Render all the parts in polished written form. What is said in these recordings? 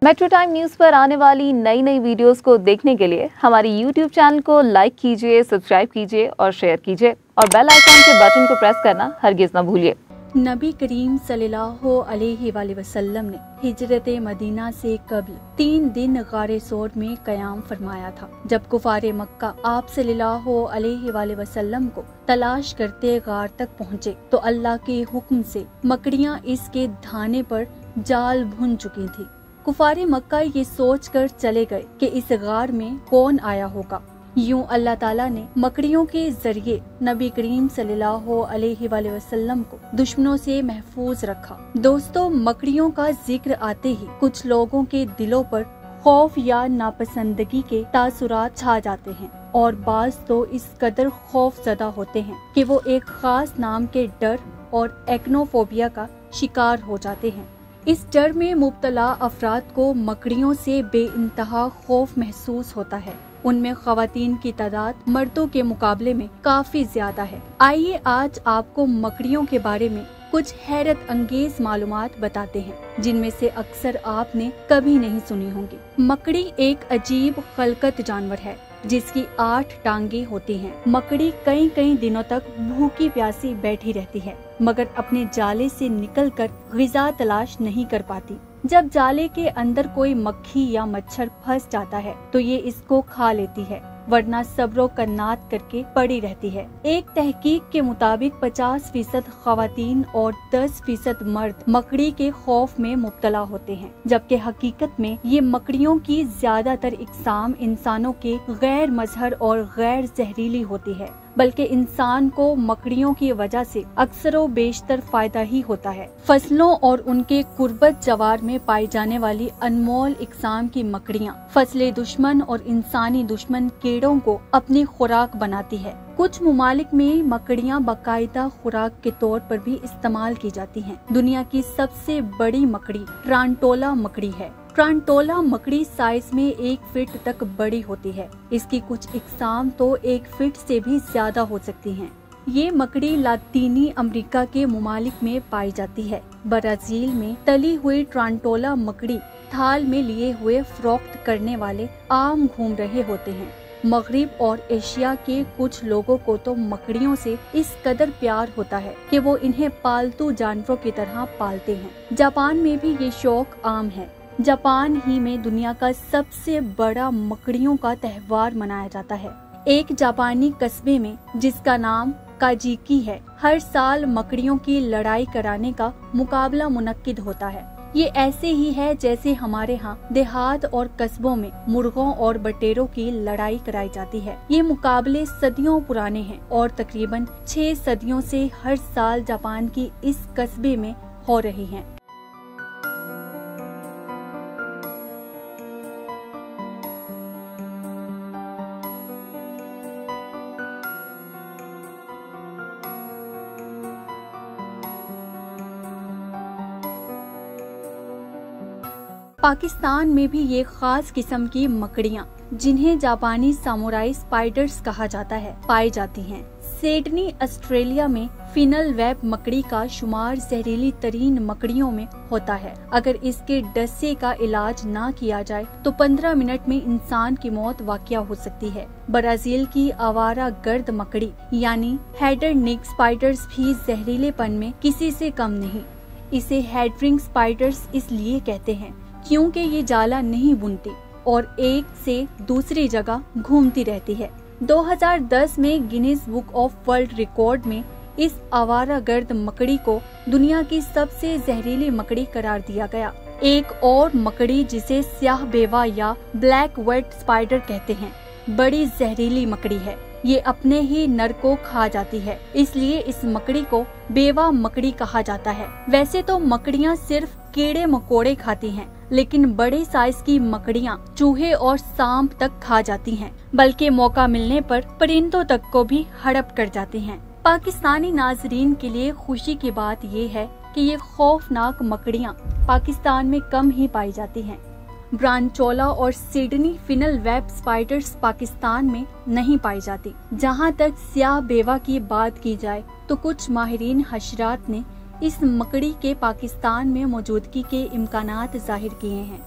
Metro time news पर आने वाली नई नई वीडियोस को देखने के लिए हमारी यूट्यूब चैनल को लाइक कीजिए, सब्सक्राइब कीजिए और शेयर कीजिए और बेल आइकॉन के बटन को प्रेस करना हरगिज न भूलिए। नबी करीम सल्लल्लाहु अलैहि वसल्लम ने हिजरत मदीना से कबल 3 दिन गारे सोर में कयाम फरमाया था। जब कुफारे मक्का आप सल्लल्लाहु अलैहि वसल्लम को तलाश करते गार तक पहुँचे तो अल्लाह के हुक्म से मकड़ियाँ इसके धाने पर जाल भुन चुकी थी। कुफारे मक्का ये सोच कर चले गए कि इस गार में कौन आया होगा। यूं अल्लाह ताला ने मकड़ियों के जरिए नबी करीम सल्लल्लाहु अलैहि वसल्लम को दुश्मनों से महफूज रखा। दोस्तों, मकड़ियों का जिक्र आते ही कुछ लोगों के दिलों पर खौफ या नापसंदगी के तासुरात छा जाते हैं और बाज तो इस कदर खौफजदा होते हैं कि वो एक खास नाम के डर और एक्नोफोबिया का शिकार हो जाते हैं। इस डर में मुब्तला अफराद को मकड़ियों से बेइंतहा खौफ महसूस होता है। उनमें ख़वातीन की तादाद मर्दों के मुकाबले में काफी ज्यादा है। आइए आज आपको मकड़ियों के बारे में कुछ हैरत अंगेज मालूमात बताते हैं जिनमें से अक्सर आपने कभी नहीं सुनी होंगी। मकड़ी एक अजीब खलकत जानवर है जिसकी 8 टांगे होती हैं। मकड़ी कई कई दिनों तक भूखी प्यासी बैठी रहती है मगर अपने जाले से निकलकर ग़िज़ा तलाश नहीं कर पाती। जब जाले के अंदर कोई मक्खी या मच्छर फंस जाता है तो ये इसको खा लेती है, वरना सब्रो कन्नात करके पड़ी रहती है। एक तहकीक के मुताबिक 50% ख़वातीन और 10% मर्द मकड़ी के खौफ में मुब्तला होते हैं, जबकि हकीकत में ये मकड़ियों की ज्यादातर इकसाम इंसानों के गैर मजहर और गैर जहरीली होती है, बल्कि इंसान को मकड़ियों की वजह से अक्सर व बेशतर फायदा ही होता है। फसलों और उनके कुर्बत जवार में पाई जाने वाली अनमोल इकसाम की मकड़ियाँ फसले दुश्मन और इंसानी दुश्मन कीड़ों को अपनी खुराक बनाती है। कुछ मुमालिक में मकड़ियाँ बाकायदा खुराक के तौर पर भी इस्तेमाल की जाती हैं। दुनिया की सबसे बड़ी मकड़ी टारंटुला मकड़ी है। टारंटुला मकड़ी साइज में 1 फीट तक बड़ी होती है। इसकी कुछ इकसाम तो 1 फीट से भी ज्यादा हो सकती हैं। ये मकड़ी लातीनी अमेरिका के मुमालिक में पाई जाती है। ब्राजील में तली हुई टारंटुला मकड़ी थाल में लिए हुए फरोख्त करने वाले आम घूम रहे होते हैं। मगरिब और एशिया के कुछ लोगों को तो मकड़ियों से इस कदर प्यार होता है कि वो इन्हें पालतू जानवरों की तरह पालते हैं। जापान में भी ये शौक आम है। जापान ही में दुनिया का सबसे बड़ा मकड़ियों का त्योहार मनाया जाता है। एक जापानी कस्बे में जिसका नाम काजिकी है, हर साल मकड़ियों की लड़ाई कराने का मुकाबला मुनक्किद होता है। ये ऐसे ही है जैसे हमारे यहाँ देहात और कस्बों में मुर्गों और बटेरों की लड़ाई कराई जाती है। ये मुकाबले सदियों पुराने हैं और तकरीबन 6 सदियों से हर साल जापान की इस कस्बे में हो रही हैं। पाकिस्तान में भी ये खास किस्म की मकड़ियाँ जिन्हें जापानी सामुराई स्पाइडर्स कहा जाता है पाई जाती हैं। सिडनी ऑस्ट्रेलिया में फिनल वेब मकड़ी का शुमार जहरीली तरीन मकड़ियों में होता है। अगर इसके डसे का इलाज ना किया जाए तो 15 मिनट में इंसान की मौत वाक़या हो सकती है। ब्राजील की आवारा गर्द मकड़ी यानी हेडर-निक स्पाइडर्स भी जहरीलेपन में किसी से कम नहीं। इसे हेडरिंग स्पाइडर्स इसलिए कहते हैं क्योंकि ये जाला नहीं बुनती और एक से दूसरी जगह घूमती रहती है। 2010 में Guinness book of world record में इस आवारा गर्द मकड़ी को दुनिया की सबसे जहरीली मकड़ी करार दिया गया। एक और मकड़ी जिसे स्याह बेवा या ब्लैक वेट स्पाइडर कहते हैं बड़ी जहरीली मकड़ी है। ये अपने ही नर को खा जाती है, इसलिए इस मकड़ी को बेवा मकड़ी कहा जाता है। वैसे तो मकड़ियाँ सिर्फ कीड़े मकोड़े खाती हैं, लेकिन बड़े साइज की मकड़ियाँ चूहे और सांप तक खा जाती हैं, बल्कि मौका मिलने पर परिंदों तक को भी हड़प कर जाती हैं। पाकिस्तानी नाजरीन के लिए खुशी की बात ये है कि ये खौफनाक मकड़ियाँ पाकिस्तान में कम ही पाई जाती हैं। टारंटुला और Sydney funnel web spiders Pakistan में नहीं पाई जाती। जहाँ तक स्याह बेवा की बात की जाए तो कुछ माहिरीन हशरात ने इस मकड़ी के पाकिस्तान में मौजूदगी के इम्कानात जाहिर किए हैं।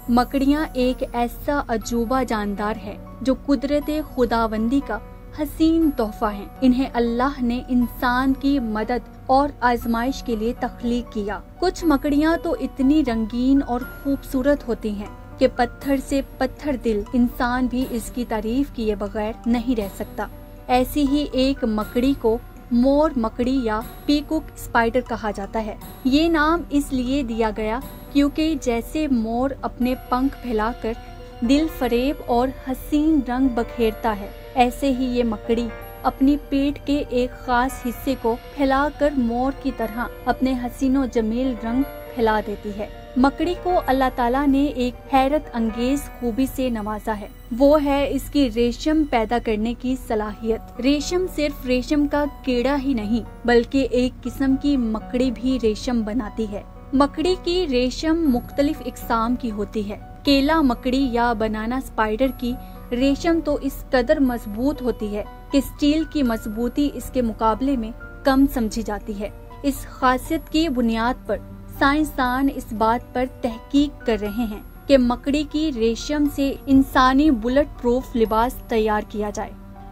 मकड़ियाँ एक ऐसा अजूबा जानदार है जो कुदरत खुदावंदी का हसीन तोहफा है। इन्हें अल्लाह ने इंसान की मदद और आजमाइश के लिए तख्लीक किया। कुछ मकड़ियाँ तो इतनी रंगीन और खूबसूरत होती हैं कि पत्थर से पत्थर दिल इंसान भी इसकी तारीफ किए बगैर नहीं रह सकता। ऐसी ही एक मकड़ी को मोर मकड़ी या पीकॉक स्पाइडर कहा जाता है। ये नाम इसलिए दिया गया क्योंकि जैसे मोर अपने पंख फैलाकर दिल फरेब और हसीन रंग बखेरता है, ऐसे ही ये मकड़ी अपनी पेट के एक खास हिस्से को फैलाकर मोर की तरह अपने हसीनो जमील रंग फैला देती है। मकड़ी को अल्लाह ताला ने एक हैरत अंगेज खूबी से नवाजा है, वो है इसकी रेशम पैदा करने की सलाहियत। रेशम सिर्फ रेशम का कीड़ा ही नहीं बल्कि एक किस्म की मकड़ी भी रेशम बनाती है। मकड़ी की रेशम मुख्तलिफ इकसाम की होती है। केला मकड़ी या बनाना स्पाइडर की रेशम तो इस कदर मजबूत होती है कि स्टील की मजबूती इसके मुकाबले में कम समझी जाती है। इस खासियत की बुनियाद पर साइंसदान इस बात पर तहकीक कर रहे हैं कि मकड़ी की रेशम से इंसानी बुलेट प्रूफ लिबास तैयार किया जाए।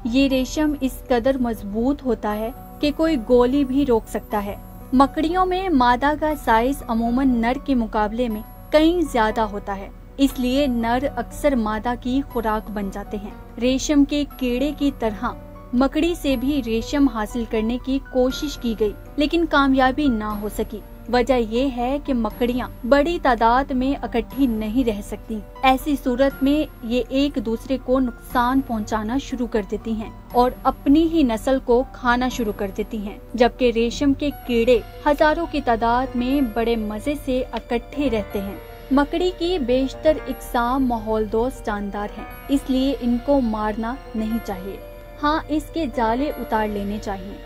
ये रेशम इस कदर मजबूत होता है कि कोई गोली भी रोक सकता है। मकड़ियों में मादा का साइज अमूमन नर के मुकाबले में कहीं ज्यादा होता है, इसलिए नर अक्सर मादा की खुराक बन जाते हैं। रेशम के कीड़े की तरह मकड़ी से भी रेशम हासिल करने की कोशिश की गई, लेकिन कामयाबी ना हो सकी। वजह ये है कि मकड़ियाँ बड़ी तादाद में इकट्ठी नहीं रह सकती। ऐसी सूरत में ये एक दूसरे को नुकसान पहुँचाना शुरू कर देती हैं और अपनी ही नस्ल को खाना शुरू कर देती हैं, जबकि रेशम के कीड़े हजारों की तादाद में बड़े मजे से इकट्ठे रहते हैं। मकड़ी की बेशतर इकसाम माहौल दोस्त जानदार हैं, इसलिए इनको मारना नहीं चाहिए। हाँ, इसके जाले उतार लेने चाहिए।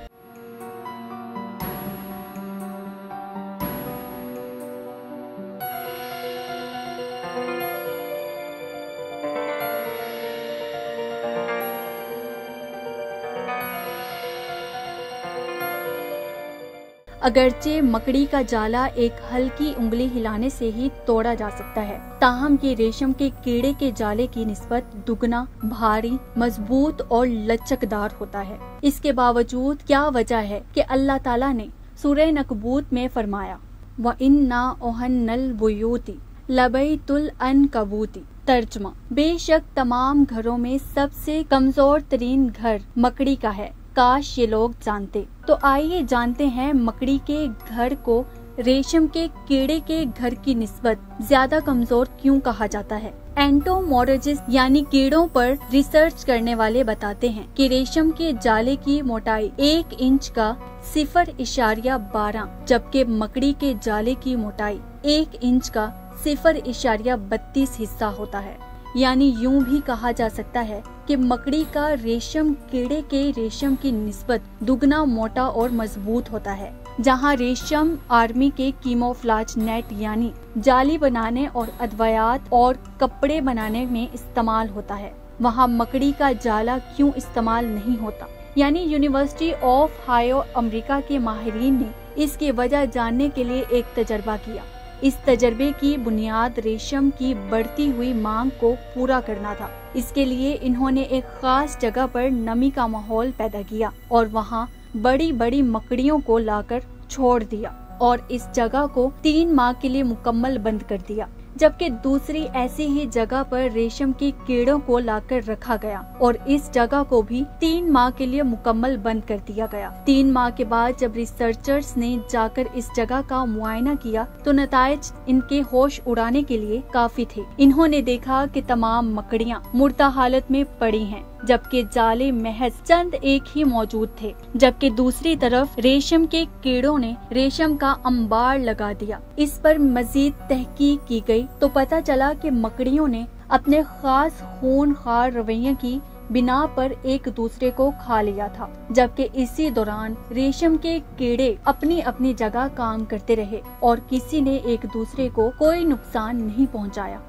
अगरचे मकड़ी का जाला एक हल्की उंगली हिलाने से ही तोड़ा जा सकता है, ताहम ये रेशम के कीड़े के जाले की निस्बत दुगना भारी, मजबूत और लचकदार होता है। इसके बावजूद क्या वजह है कि अल्लाह ताला ने सूरह नकबूत में फरमाया, व इन्ना ओहन्नल बुयूती लबैतुल अनकबूती। तर्जुमा, बेशक तमाम घरों में सबसे कमजोर तरीन घर मकड़ी का है, काश ये लोग जानते। तो आइए जानते हैं मकड़ी के घर को रेशम के कीड़े के घर की निस्बत ज्यादा कमजोर क्यों कहा जाता है। एंटोमोलॉजिस्ट यानी कीड़ों पर रिसर्च करने वाले बताते हैं कि रेशम के जाले की मोटाई 1 इंच का 0.12, जबकि मकड़ी के जाले की मोटाई 1 इंच का 0.32 हिस्सा होता है। यानी यूं भी कहा जा सकता है कि मकड़ी का रेशम कीड़े के रेशम की निस्बत दुगना मोटा और मजबूत होता है। जहां रेशम आर्मी के कीमोफ्लाज नेट यानी जाली बनाने और अद्वियात और कपड़े बनाने में इस्तेमाल होता है, वहां मकड़ी का जाला क्यों इस्तेमाल नहीं होता। यानी यूनिवर्सिटी ऑफ हायो अमेरिका के माहिरीन ने इसकी वजह जानने के लिए एक तजर्बा किया। इस तजर्बे की बुनियाद रेशम की बढ़ती हुई मांग को पूरा करना था। इसके लिए इन्होंने एक खास जगह पर नमी का माहौल पैदा किया और वहाँ बड़ी बड़ी मकड़ियों को लाकर छोड़ दिया और इस जगह को 3 माह के लिए मुकम्मल बंद कर दिया। जबकि दूसरी ऐसी ही जगह पर रेशम के कीड़ों को लाकर रखा गया और इस जगह को भी 3 माह के लिए मुकम्मल बंद कर दिया गया। 3 माह के बाद जब रिसर्चर्स ने जाकर इस जगह का मुआयना किया तो नताइज इनके होश उड़ाने के लिए काफी थे। इन्होंने देखा कि तमाम मकड़ियाँ मुर्दा हालत में पड़ी हैं, जबकि जाले महज चंद एक ही मौजूद थे। जबकि दूसरी तरफ रेशम के कीड़ों ने रेशम का अंबार लगा दिया। इस पर मजीद तहकीक की गई तो पता चला कि मकड़ियों ने अपने खास खूनखार रवैये की बिना पर एक दूसरे को खा लिया था, जबकि इसी दौरान रेशम के कीड़े अपनी अपनी जगह काम करते रहे और किसी ने एक दूसरे को कोई नुकसान नहीं पहुंचाया।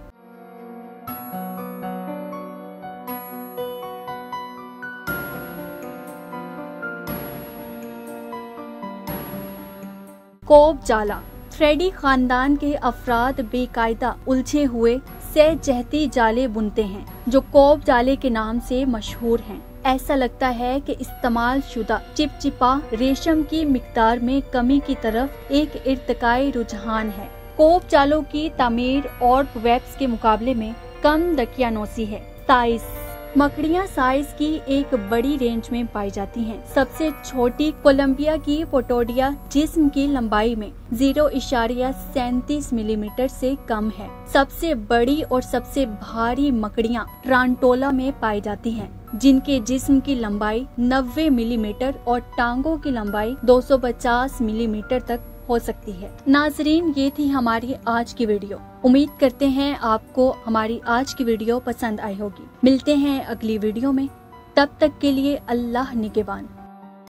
कोब जाला। थ्रेडी खानदान के अफराद बेकायदा उलझे हुए सहजहती जाले बुनते हैं जो कोब जाले के नाम से मशहूर हैं। ऐसा लगता है कि इस्तेमाल शुदा चिपचिपा रेशम की मिकदार में कमी की तरफ एक इर्तिकाई रुझान है। कोब जालों की तामीर और वेब्स के मुकाबले में कम दकियानोसी है। साइज मकड़ियाँ साइज की एक बड़ी रेंज में पाई जाती हैं। सबसे छोटी कोलंबिया की फोटोडिया जिस्म की लंबाई में 0.37 मिलीमीटर से कम है। सबसे बड़ी और सबसे भारी मकड़ियाँ ट्रांटोला में पाई जाती हैं, जिनके जिस्म की लंबाई 90 मिलीमीटर और टांगों की लंबाई 250 मिलीमीटर तक हो सकती है। नाजरीन, ये थी हमारी आज की वीडियो। उम्मीद करते हैं आपको हमारी आज की वीडियो पसंद आई होगी। मिलते हैं अगली वीडियो में, तब तक के लिए अल्लाह निगहबान।